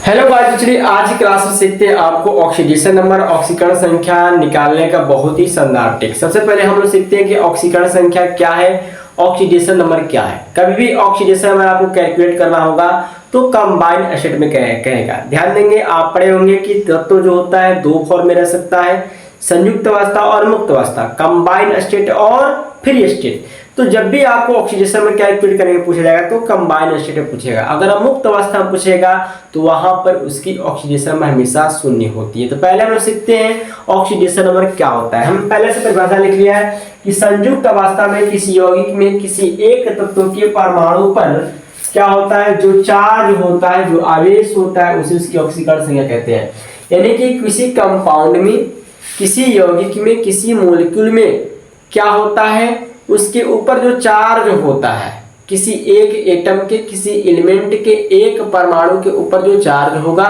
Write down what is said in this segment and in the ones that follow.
Hello guys, चलिए आज की क्लास में सीखते हैं आपको ऑक्सीडेशन नंबर, ऑक्सीकरण संख्या निकालने का बहुत ही शानदार ट्रिक। सबसे पहले हम लोग सीखते हैं कि ऑक्सीकरण संख्या क्या है, ऑक्सीडेशन नंबर क्या है। कभी भी ऑक्सीडेशन नंबर आपको कैलकुलेट करना होगा तो कंबाइंड एसिड में कहेगा। ध्यान देंगे, आप पढ़े होंगे कि तत्व जो होता है दो फॉर्म में रह सकता है, संयुक्त अवस्था और मुक्त अवस्था, कंबाइंड स्टेट और फ्री स्टेट। तो जब भी आपको ऑक्सीडेशन में कैलकुलेट करने पूछा जाएगा तो कंबाइंड स्टेट में पूछेगा। अगर मुक्त अवस्था में पूछेगा तो वहां पर उसकी ऑक्सीडेशन नंबर हमेशा शून्य होती है। तो पहले हम लोग सीखते हैं ऑक्सीडेशन नंबर क्या होता है। हम पहले से परिभाषा लिख लिया है कि संयुक्त अवस्था में किसी यौगिक में किसी एक तत्व के परमाणु पर क्या होता है, जो चार्ज होता है, जो आवेश होता है, उसे उसकी ऑक्सीकरण संख्या कहते हैं। यानी कि किसी कंपाउंड में, किसी यौगिक में, किसी मॉलिक्यूल में क्या होता है, उसके ऊपर जो चार्ज होता है, किसी एक एटम के, किसी एलिमेंट के एक परमाणु के ऊपर जो चार्ज होगा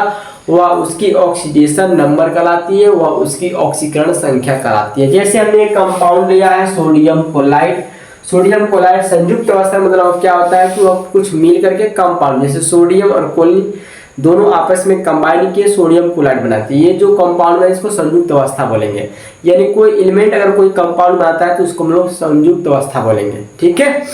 वह उसकी ऑक्सीडेशन नंबर कहलाती है, वह उसकी ऑक्सीकरण संख्या कहलाती है। जैसे हमने एक कंपाउंड लिया है सोडियम क्लोराइड। सोडियम क्लोराइड संयुक्त अवस्था मतलब क्या होता है कि वह कुछ मिल करके कंपाउंड, जैसे सोडियम और क्लोरीन दोनों आपस में कंबाइन किए सोडियम क्लोराइड बनाती है। ये जो कंपाउंड है इसको संयुक्त अवस्था बोलेंगे। यानी कोई एलिमेंट अगर कोई कंपाउंड बनाता है तो उसको हम लोग संयुक्त अवस्था बोलेंगे। ठीक है,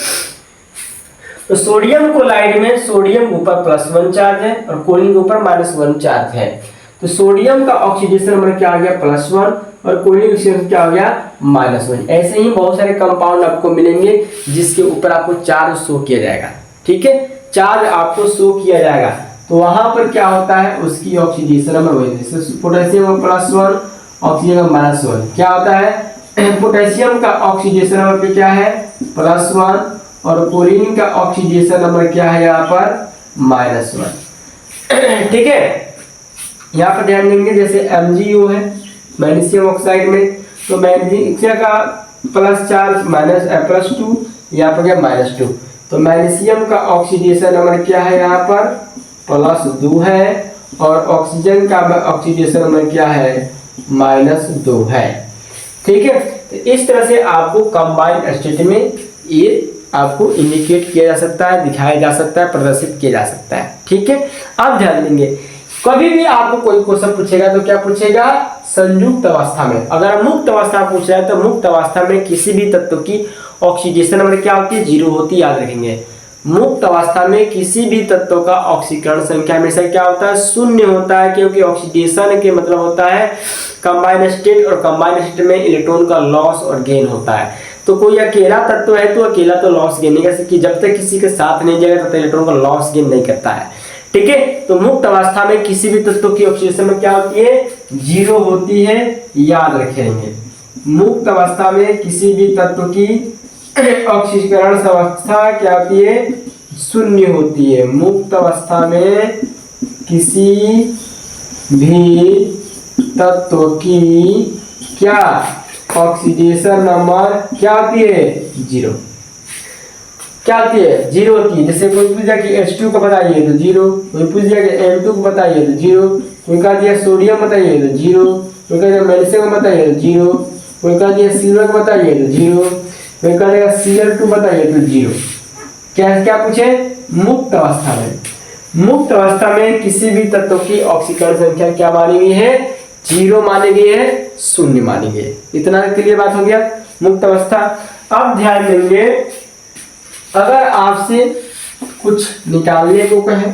तो सोडियम क्लोराइड में सोडियम ऊपर +1 चार्ज है और क्लोरीन ऊपर -1 चार्ज है। तो सोडियम का ऑक्सीडेशन नंबर क्या आ गया, +1, और क्लोरीन ऑक्सीडेशन क्या हो गया, -1। ऐसे ही बहुत सारे कंपाउंड आपको मिलेंगे जिसके ऊपर आपको चार्ज शो किया जाएगा। ठीक है, चार्ज आपको शो किया जाएगा तो वहां पर क्या होता है, उसकी ऑक्सीडेशन नंबर वही, जैसे पोटेशियम का +1, ऑक्सीजन का -1 क्या होता है। पोटेशियम का ऑक्सीडेशन नंबर क्या है, +1, और क्लोरीन का ऑक्सीडेशन नंबर क्या है यहाँ पर, -1। ठीक है, यहाँ पर ध्यान देंगे जैसे MgO है मैग्नीशियम ऑक्साइड में, तो मैग्नीशियम का प्लस चार्ज +2, यहाँ पर क्या -2। तो मैग्नीशियम का ऑक्सीडेशन नंबर क्या है यहाँ पर, +2 है, और ऑक्सीजन का ऑक्सीडेशन नंबर क्या है, -2 है। ठीक है, तो इस तरह से आपको कंबाइंड स्टेट में ये आपको इंडिकेट किया जा सकता है, दिखाया जा सकता है, प्रदर्शित किया जा सकता है। ठीक है, अब ध्यान देंगे कभी भी आपको कोई क्वेश्चन पूछेगा तो क्या पूछेगा, संयुक्त अवस्था में। अगर मुक्त अवस्था पूछ रहा है तो मुक्त अवस्था में किसी भी तत्व की ऑक्सीडेशन नंबर क्या होती है, 0 होती है, याद रखेंगे। मुक्त अवस्था में किसी भी तत्व का ऑक्सीकरण संख्या हमेशा क्या होता है, 0 होता है, क्योंकि ऑक्सीडेशन के मतलब होता है कंबाइंड स्टेट, और कंबाइंड स्टेट में इलेक्ट्रॉन का लॉस और गेन होता है। तो कोई अकेला तत्व है तो अकेला तो लॉस गेन नहीं कर सकती, जब तक किसी के साथ नहीं जाएगा तब तक इलेक्ट्रॉन का लॉस गेन नहीं करता है। ठीक है, तो मुक्त अवस्था में किसी भी तत्व की ऑक्सीडेशन में क्या होती है, 0 होती है, याद रखेंगे। मुक्त अवस्था में किसी भी तत्व की ऑक्सीकरण अवस्था क्या होती है, 0 होती है। मुक्त अवस्था में किसी भी तत्व की क्या ऑक्सीडेशन नंबर क्या होती है, 0। क्या होती है, 0 होती है। जैसे कोई पूछ दिया कि H2 का बताइए तो 0, कोई पूछ दिया कि M2 को बताइए तो 0, कोई कह दिया सोडियम बताइए तो 0, कोई कह दिया मैग्नीशियम का बताइए तो 0, कोई कह दिया सिल्वर का बताइए तो 0, कोई कह दिया Cl2 बताइए तो 0। क्या क्या पूछे, मुक्त अवस्था में। मुक्त अवस्था में किसी भी तत्व की ऑक्सीकरण संख्या क्या मानी गई है, 0 मानी गई है, 0 मानी गई है। इतना क्लियर बात हो गया, मुक्त अवस्था। अब ध्यान देंगे, अगर आपसे कुछ निकालने को कहे,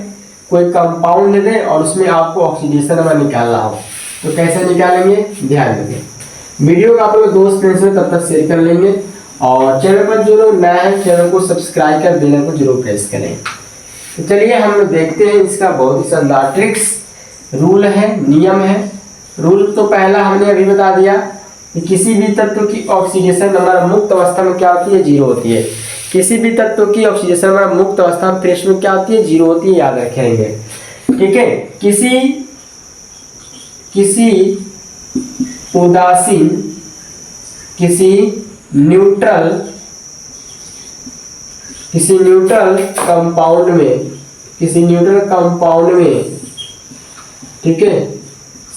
कोई कंपाउंड दे दे और उसमें आपको ऑक्सीडेशन नंबर निकालना हो तो कैसे निकालेंगे, ध्यान देंगे। वीडियो को आप लोग दोस्त फ्रेंड्स में तब तक शेयर कर लेंगे, और चैनल पर जो लोग नए हैं चैनल को सब्सक्राइब कर बेल को जरूर प्रेस करें। तो चलिए हम लोग देखते हैं इसका बहुत ही शानदार ट्रिक्स, रूल है, नियम है। रूल तो पहला हमने अभी बता दिया कि किसी भी तत्व की ऑक्सीडेशन नंबर मुक्त अवस्था में क्या होती है, 0 होती है। किसी भी तत्व की ऑक्सीडेशन नंबर मुक्त अवस्था में फ्रेश में क्या होती है, 0 होती है, याद रखेंगे। ठीक है, किसी उदासीन, किसी न्यूट्रल कंपाउंड में, किसी न्यूट्रल कंपाउंड में, ठीक है,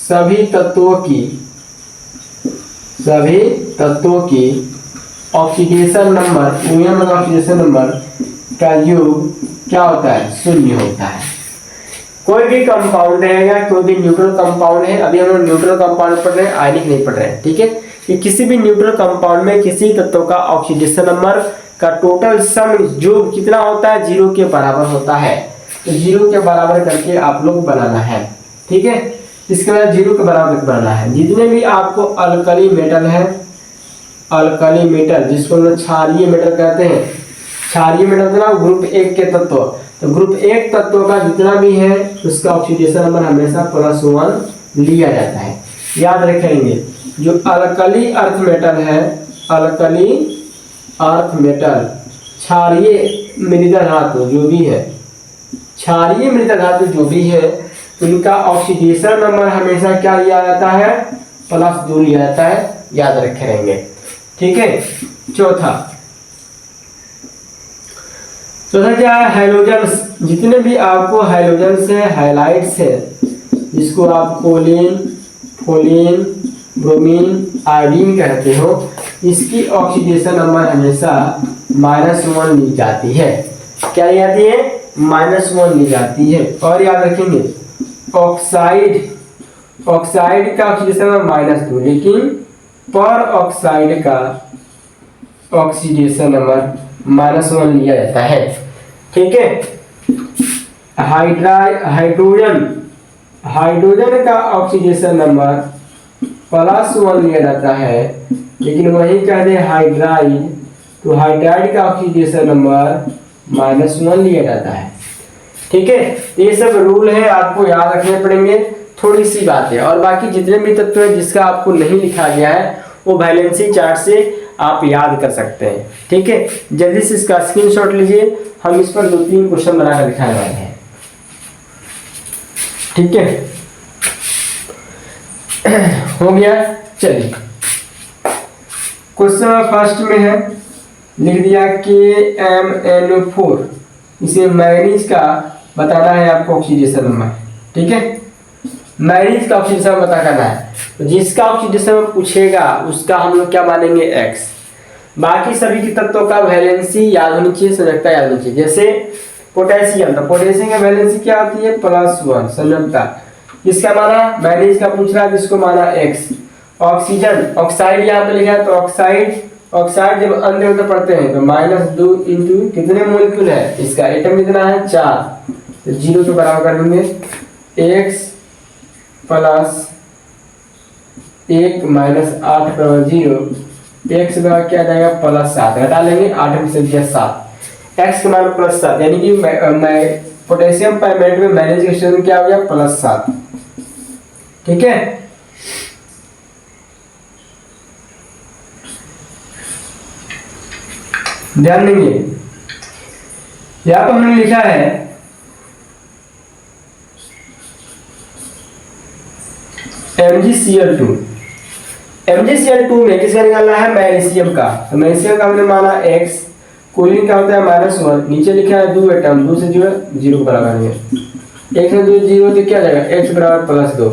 सभी तत्वों की ऑक्सीडेशन नंबर, ऑक्सीडेशन नंबर का योग क्या होता है, 0 होता है। कोई भी कंपाउंड रहेगा, कोई भी न्यूट्रल कंपाउंड है, अभी हम लोग न्यूट्रल कंपाउंड पढ़ रहे हैं, आयनिक नहीं पढ़ रहे हैं, ठीक है। कि किसी भी न्यूट्रल कंपाउंड में किसी तत्व का ऑक्सीडेशन नंबर का टोटल सम जो कितना होता है, 0 के बराबर होता है। तो 0 के बराबर करके आप लोग बनाना है, ठीक है। इसके बाद 0 के बराबर बनाना है। जितने भी आपको अल्कली मेटल है, अल्कली मेटल जिसको हम क्षारीय मेटल कहते हैं, क्षारीय मेटल ना ग्रुप 1 के तत्व, तो ग्रुप 1 तत्व का जितना भी है उसका ऑक्सीडेशन नंबर हमेशा +1 लिया जाता है। याद रखेंगे जो अल्कली अर्थ मेटल है, अल्कली अर्थ मेटल, क्षारीय मृदा धातु जो भी है, क्षारीय मृदा धातु जो भी है, उनका ऑक्सीडेशन नंबर हमेशा क्या लिया जाता है, +2 लिया जाता है। याद रखे रहेंगे, ठीक है। चौथा क्या है, हैलोजन्स। जितने भी आपको हैलोजन्स है, हाइलाइट्स है, जिसको आप कोलिन, फोलिन, ब्रोमीन, आयोडीन कहते हो, इसकी ऑक्सीडेशन नंबर हमेशा -1 ली जाती है। क्या ली जाती है, -1 ली जाती है। और याद रखेंगे ऑक्साइड, ऑक्साइड का ऑक्सीडेशन नंबर -2, लेकिन पर ऑक्साइड का ऑक्सीडेशन नंबर -1 लिया जाता है, ठीक है। हाइड्रोजन, हाइड्रोजन का ऑक्सीडेशन नंबर +1 लिया जाता है, लेकिन वही कहते हैं हाइड्राइड, तो हाइड्राइड का ऑक्सीडेशन नंबर -1 लिया जाता है, ठीक है। ये सब रूल है, आपको याद रखने पड़ेंगे, थोड़ी सी बात है। और बाकी जितने भी तत्व है जिसका आपको नहीं लिखा गया है वो वैलेंसी चार्ट से आप याद कर सकते हैं, ठीक है। जल्दी से इसका स्क्रीनशॉट लीजिए, हम इस पर 2-3 क्वेश्चन बनाकर दिखाने वाले हैं, ठीक है। हो गया, चलिए क्वेश्चन फर्स्ट में है, लिख दिया KMnO4, इसे मैग्नीज का बताना है आपको ऑक्सीडेशन नंबर, ठीक है। मैग्नीज का ऑक्सीडेशन पता करना है, तो जिसका ऑक्सीडेशन पूछेगा उसका हम लोग क्या मानेंगे, X। बाकी सभी के तत्वों का वैलेंसी याद होनी चाहिए, संयोजकता याद होनी चाहिए। जैसे पोटेशियम, तो पोटेशियम का वैलेंसी क्या होती है, +1 संयोजकता। इसका माना मैग्नीज का पूछ रहा है, जिसको माना X। ऑक्सीजन, ऑक्साइड यहाँ पे लिखा है, तो ऑक्साइड, ऑक्साइड जब अंदर उधर पढ़ते हैं तो -2 इंटू कितने मोलिक्यूल है, इसका एटम कितना है, 4, तो 0 के बराबर कर देंगे, X + 1 - 8 = 0, X बराबर क्या आ जाएगा, +7, घटा लेंगे 8 में से 7, X का मान +7, यानी कि पोटेशियम परमैंगनेट में मैग्नीज का स्टेशन क्या हो गया, +7, ठीक है। ध्यान देंगे, यहां पर हमने लिखा है MgCl2, MgCl2 में किसका निकालना है, मैग्नीशियम का, तो मैग्नीशियम का हमने माना X, कोलिन का होता है -1, नीचे लिखा है 2 एटम, 2 से 0 के बराबर है, 1 से 2 0, तो क्या जाएगा, X बराबर +2।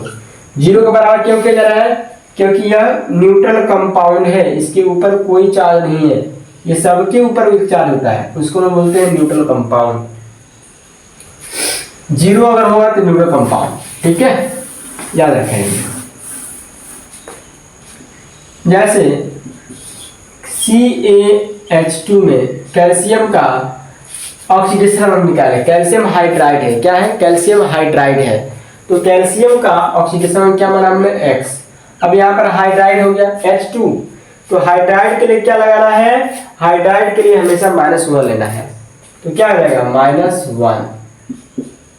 0 के बराबर क्यों किया जा रहा है, क्योंकि यह न्यूट्रल कंपाउंड है, इसके ऊपर कोई चार्ज नहीं है, ये सबके ऊपर एक चार्ज होता है, उसको हम बोलते हैं न्यूट्रल कंपाउंड। 0 अगर होगा तो न्यूट्रल कंपाउंड, ठीक है, याद रखेंगे। जैसे CaH2 में कैल्शियम का ऑक्सीडेशन हम निकाले, कैल्शियम हाइड्राइड है, क्या है, कैल्शियम हाइड्राइड है, तो कैल्शियम का ऑक्सीडेशन क्या माना हमने, X। अब यहाँ पर हाइड्राइड हो गया H2, तो हाइड्राइड के लिए क्या लगाना है, हाइड्राइड के लिए हमेशा -1 लेना है, तो क्या हो जाएगा, -1,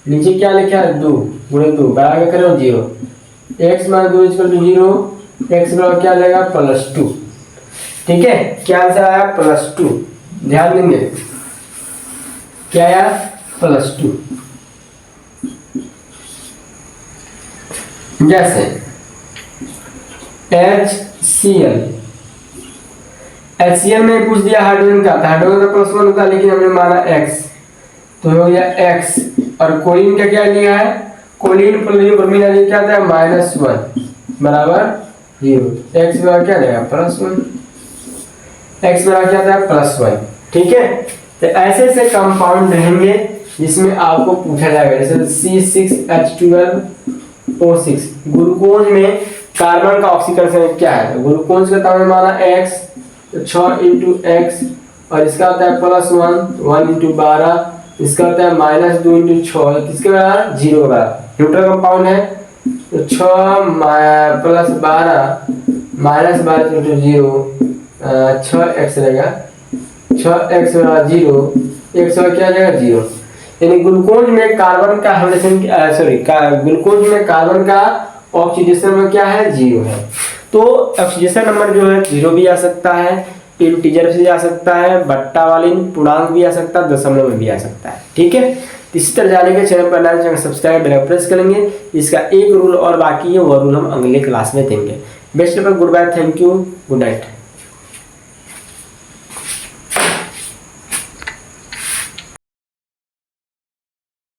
नीचे क्या लिखा है, 2 × 2 बराबर करो 0, X - 2 = 0, X बराबर क्या जाएगा, +2, ठीक है। क्या आंसर आया, +2, ध्यान देंगे, क्या आया, +2। जैसे HCl में पूछ दिया हाइड्रोजन का, तो हाइड्रोजन का +1 होता है, लेकिन हमने माना X, तो हो गया X। और कोलिन का क्या लिया है, कोलिन ब्रोमीन क्या था, -1 बराबर 0, X बराबर क्या देगा, +1, X बराबर क्या था, +1, ठीक है। तो ऐसे से कंपाउंड रहेंगे, जिसमें आपको पूछा जाएगा जैसे C6H12O6 ग्लूकोज में कार्बन का ऑक्सीकरण क्या है। ग्लूकोज का तापमान माना x, तो 6 × x, और इसका होता है +1, 1 × 12, इसका होता है -2 × 6, किसके बराबर 0 के बराबर। न्यूट्रल कंपाउंड है तो 6 + 12 -12 × 0 6x रहेगा, 6x 0, 1 क्या जाएगा 0। यानी ग्लूकोज में कार्बन का ग्लूकोज में कार्बन का ऑक्सीडेशन में क्या है 0 है। तो ऑक्सीडेशन नंबर जो है 0 भी आ सकता है, इंटीजर भी आ सकता है, बट्टा वाली पूर्णांक भी आ सकता है, दशमलव में भी आ सकता है। ठीक है, इसी तरह जाने के चैनल पर नए चैनल सब्सक्राइब बेल प्रेस करेंगे। इसका एक रूल और बाकी है, वो रूल हम अगले क्लास में देंगे। Best of good bye, thank you, good night.